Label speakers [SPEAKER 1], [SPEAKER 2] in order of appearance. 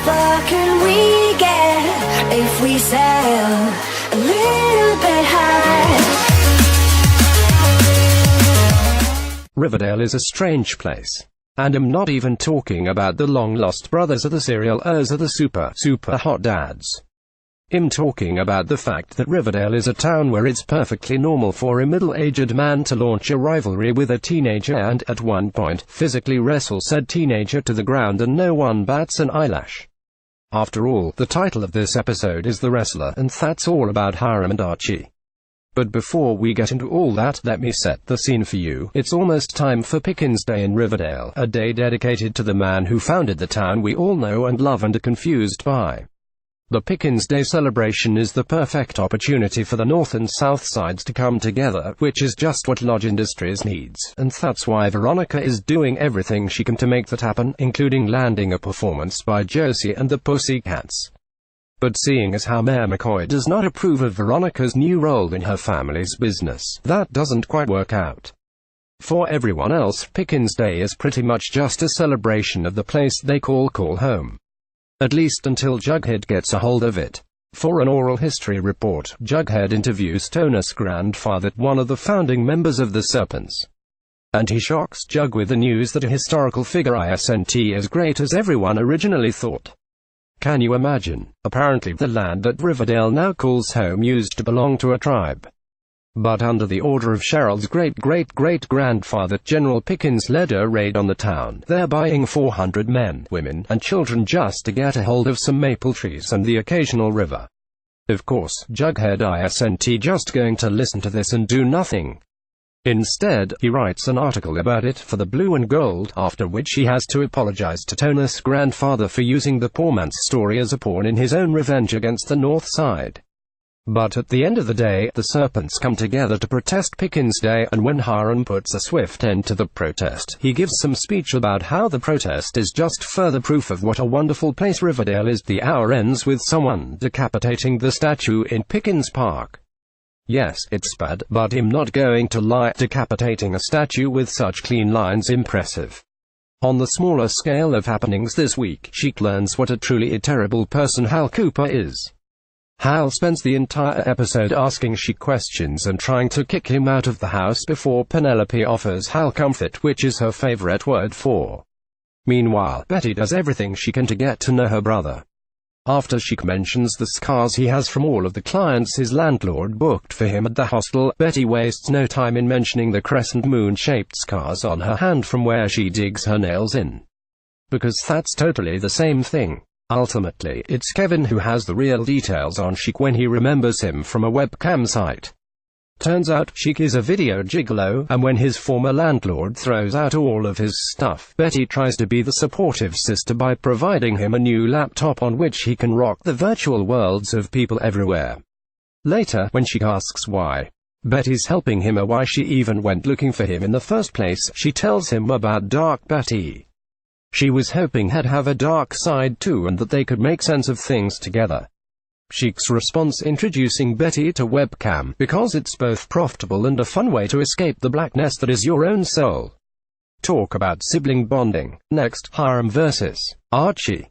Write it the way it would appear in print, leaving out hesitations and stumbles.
[SPEAKER 1] far can we get if we sail a little bit high?
[SPEAKER 2] Riverdale is a strange place. And I'm not even talking about the long-lost brothers or the serial-ers or the super hot dads. I'm talking about the fact that Riverdale is a town where it's perfectly normal for a middle-aged man to launch a rivalry with a teenager and, at one point, physically wrestle said teenager to the ground and no one bats an eyelash. After all, the title of this episode is The Wrestler, and that's all about Hiram and Archie. But before we get into all that, let me set the scene for you. It's almost time for Pickens Day in Riverdale, a day dedicated to the man who founded the town we all know and love and are confused by. The Pickens Day celebration is the perfect opportunity for the North and South sides to come together, which is just what Lodge Industries needs, and that's why Veronica is doing everything she can to make that happen, including landing a performance by Josie and the Pussycats. But seeing as how Mayor McCoy does not approve of Veronica's new role in her family's business, that doesn't quite work out. For everyone else, Pickens Day is pretty much just a celebration of the place they call home. At least until Jughead gets a hold of it. For an oral history report, Jughead interviews Tona's grandfather, one of the founding members of the Serpents. And he shocks Jug with the news that a historical figure isn't as great as everyone originally thought. Can you imagine? Apparently the land that Riverdale now calls home used to belong to a tribe. But under the order of Cheryl's great-great-great-grandfather, General Pickens led a raid on the town, thereby 400 men, women, and children just to get a hold of some maple trees and the occasional river. Of course, Jughead isn't just going to listen to this and do nothing. Instead, he writes an article about it for the Blue and Gold, after which he has to apologize to Tona's grandfather for using the poor man's story as a pawn in his own revenge against the North Side. But at the end of the day, the Serpents come together to protest Pickens Day, and when Hiram puts a swift end to the protest, he gives some speech about how the protest is just further proof of what a wonderful place Riverdale is. The hour ends with someone decapitating the statue in Pickens Park. Yes, it's bad, but I'm not going to lie, decapitating a statue with such clean lines impressive. On the smaller scale of happenings this week, she learns what a truly terrible person Hal Cooper is. Hal spends the entire episode asking she questions and trying to kick him out of the house before Penelope offers Hal comfort, which is her favorite word for. Meanwhile, Betty does everything she can to get to know her brother. After she mentions the scars he has from all of the clients his landlord booked for him at the hostel, Betty wastes no time in mentioning the crescent moon-shaped scars on her hand from where she digs her nails in. Because that's totally the same thing. Ultimately, it's Kevin who has the real details on Chic when he remembers him from a webcam site. Turns out, Chic is a video gigolo, and when his former landlord throws out all of his stuff, Betty tries to be the supportive sister by providing him a new laptop on which he can rock the virtual worlds of people everywhere. Later, when Chic asks why Betty's helping him or why she even went looking for him in the first place, she tells him about Dark Betty. She was hoping he'd have a dark side too and that they could make sense of things together. Chic's response introducing Betty to webcam, because it's both profitable and a fun way to escape the blackness that is your own soul. Talk about sibling bonding. Next, Hiram vs. Archie.